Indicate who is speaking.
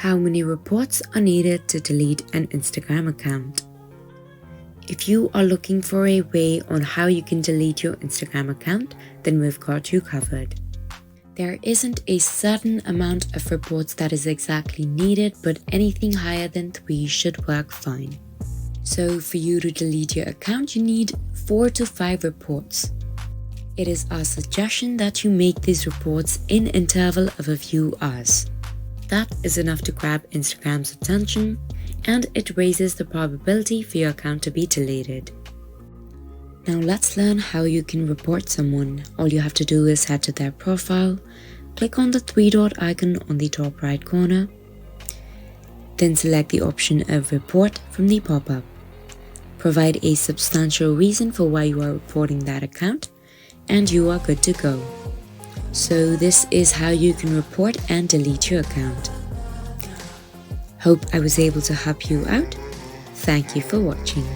Speaker 1: How many reports are needed to delete an Instagram account? If you are looking for a way on how you can delete your Instagram account, then we've got you covered. There isn't a certain amount of reports that is exactly needed, but anything higher than 3 should work fine. So for you to delete your account, you need 4 to 5 reports. It is our suggestion that you make these reports in interval of a few hours. That is enough to grab Instagram's attention, and it raises the probability for your account to be deleted. Now let's learn how you can report someone. All you have to do is head to their profile, click on the 3-dot icon on the top right corner, then select the option of report from the pop-up. Provide a substantial reason for why you are reporting that account, and you are good to go. So this is how you can report and delete your account. Hope I was able to help you out. Thank you for watching.